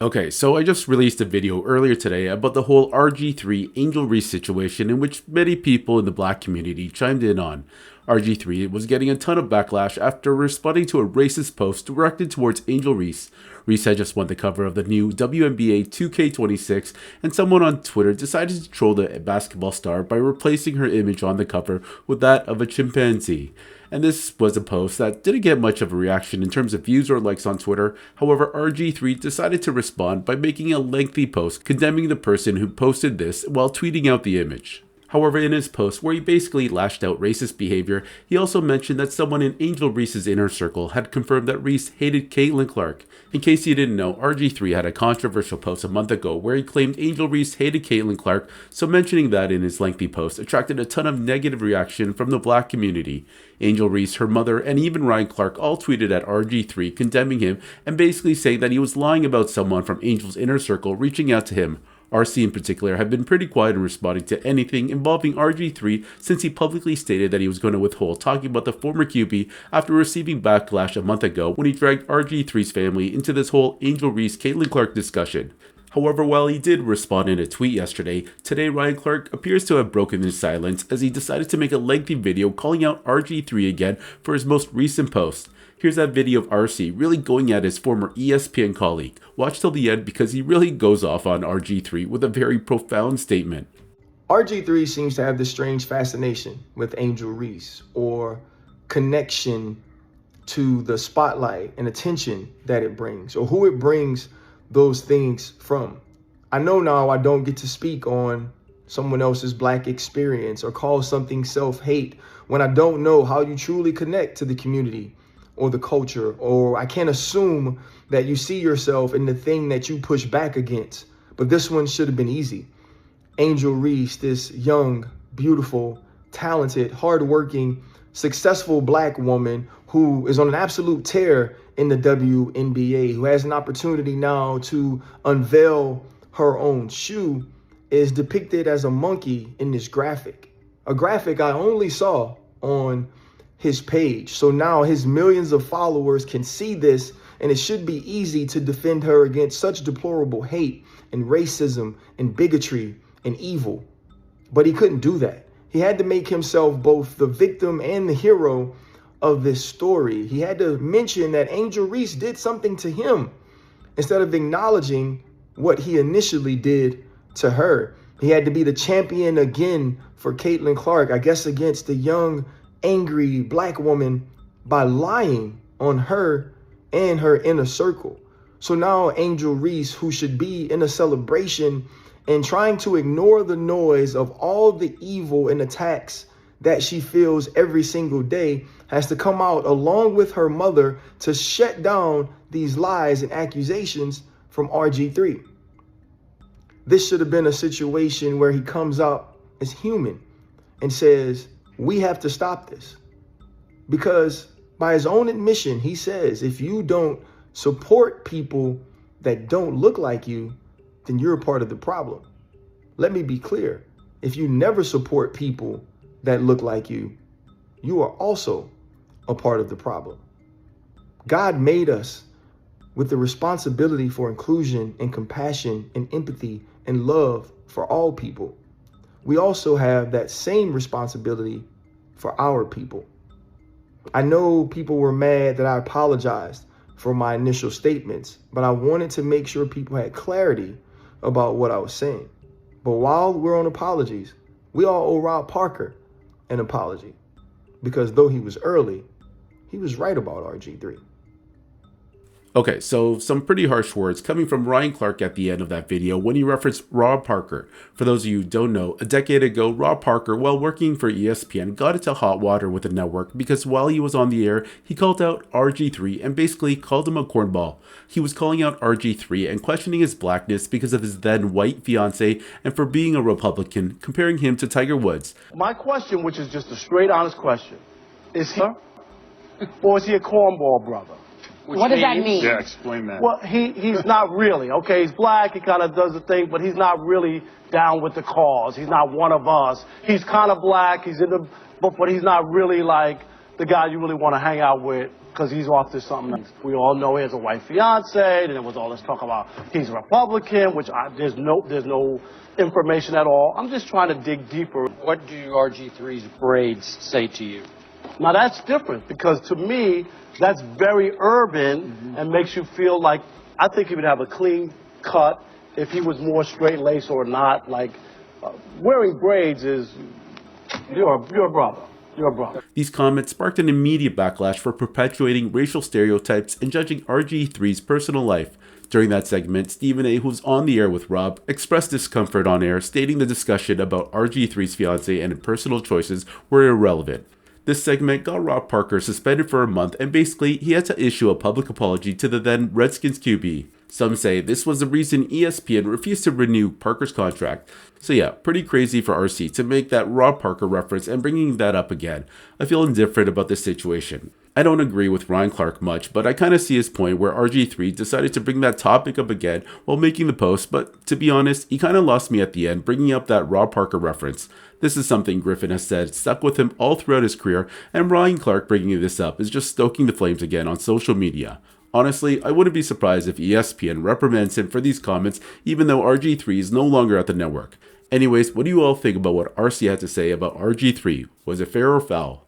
Okay, so I just released a video earlier today about the whole RG3 Angel Reese situation in which many people in the black community chimed in on. RG3 was getting a ton of backlash after responding to a racist post directed towards Angel Reese. Reese had just won the cover of the new WNBA 2K26, and someone on Twitter decided to troll the basketball star by replacing her image on the cover with that of a chimpanzee. And this was a post that didn't get much of a reaction in terms of views or likes on Twitter. However, RG3 decided to respond by making a lengthy post condemning the person who posted this while tweeting out the image. However, in his post, where he basically lashed out racist behavior, he also mentioned that someone in Angel Reese's inner circle had confirmed that Reese hated Caitlin Clark. In case you didn't know, RG3 had a controversial post a month ago where he claimed Angel Reese hated Caitlin Clark, so mentioning that in his lengthy post attracted a ton of negative reaction from the black community. Angel Reese, her mother, and even Ryan Clark all tweeted at RG3 condemning him and basically saying that he was lying about someone from Angel's inner circle reaching out to him. RC in particular had been pretty quiet in responding to anything involving RG3 since he publicly stated that he was going to withhold talking about the former QB after receiving backlash a month ago when he dragged RG3's family into this whole Angel Reese Caitlin Clark discussion. However, while he did respond in a tweet yesterday, today Ryan Clark appears to have broken his silence as he decided to make a lengthy video calling out RG3 again for his most recent post. Here's that video of RC really going at his former ESPN colleague. Watch till the end because he really goes off on RG3 with a very profound statement. RG3 seems to have this strange fascination with Angel Reese, or connection to the spotlight and attention that it brings, or who it brings those things from. I know now I don't get to speak on someone else's black experience or call something self-hate when I don't know how you truly connect to the community or the culture, or I can't assume that you see yourself in the thing that you push back against. But this one should have been easy. Angel Reese, this young, beautiful, talented, hardworking, successful black woman who is on an absolute tear in the WNBA, who has an opportunity now to unveil her own shoe, is depicted as a monkey in this graphic. A graphic I only saw on his page. So now his millions of followers can see this, and it should be easy to defend her against such deplorable hate and racism and bigotry and evil. But he couldn't do that. He had to make himself both the victim and the hero of this story. He had to mention that Angel Reese did something to him instead of acknowledging what he initially did to her. He had to be the champion again for Caitlin Clark, I guess against the young, angry black woman, by lying on her and her inner circle. So now Angel Reese, who should be in a celebration and trying to ignore the noise of all the evil and attacks that she feels every single day, has to come out along with her mother to shut down these lies and accusations from RG3. This should have been a situation where he comes out as human and says, we have to stop this. Because by his own admission, he says, if you don't support people that don't look like you, then you're a part of the problem. Let me be clear. If you never support people that look like you, you are also a part of the problem. God made us with the responsibility for inclusion and compassion and empathy and love for all people. We also have that same responsibility for our people. I know people were mad that I apologized for my initial statements, but I wanted to make sure people had clarity about what I was saying. But while we're on apologies, we all owe Rob Parker an apology, because though he was early, he was right about RG3. Okay, so some pretty harsh words coming from Ryan Clark at the end of that video when he referenced Rob Parker. For those of you who don't know, a decade ago, Rob Parker, while working for ESPN, got into hot water with the network because while he was on the air, he called out RG3 and basically called him a cornball. He was calling out RG3 and questioning his blackness because of his then white fiance and for being a Republican, comparing him to Tiger Woods. My question, which is just a straight, honest question, is he or is he a cornball brother? What does that mean? Yeah, explain that. Well, he's not really, okay? He's black, he kind of does the thing, but he's not really down with the cause. He's not one of us. He's kind of black, he's in the, but he's not really like the guy you really want to hang out with because he's off to something else. We all know he has a white fiance, and there was all this talk about he's a Republican, which there's no information at all. I'm just trying to dig deeper. What do RG3's braids say to you? Now that's different, because to me, that's very urban and makes you feel like, I think he would have a clean cut if he was more straight laced or not. Like, wearing braids is, you're a brother. You're a brother. These comments sparked an immediate backlash for perpetuating racial stereotypes and judging RG3's personal life. During that segment, Stephen A., who's on the air with Rob, expressed discomfort on air, stating the discussion about RG3's fiancé and personal choices were irrelevant. This segment got Rob Parker suspended for a month, and basically he had to issue a public apology to the then Redskins QB. Some say this was the reason ESPN refused to renew Parker's contract. So yeah, pretty crazy for RC to make that Rob Parker reference and bringing that up again. I feel indifferent about this situation. I don't agree with Ryan Clark much, but I kind of see his point where RG3 decided to bring that topic up again while making the post, but to be honest, he kind of lost me at the end bringing up that Rob Parker reference. This is something Griffin has said stuck with him all throughout his career, and Ryan Clark bringing this up is just stoking the flames again on social media. Honestly, I wouldn't be surprised if ESPN reprimands him for these comments, even though RG3 is no longer at the network. Anyways, what do you all think about what RC had to say about RG3? Was it fair or foul?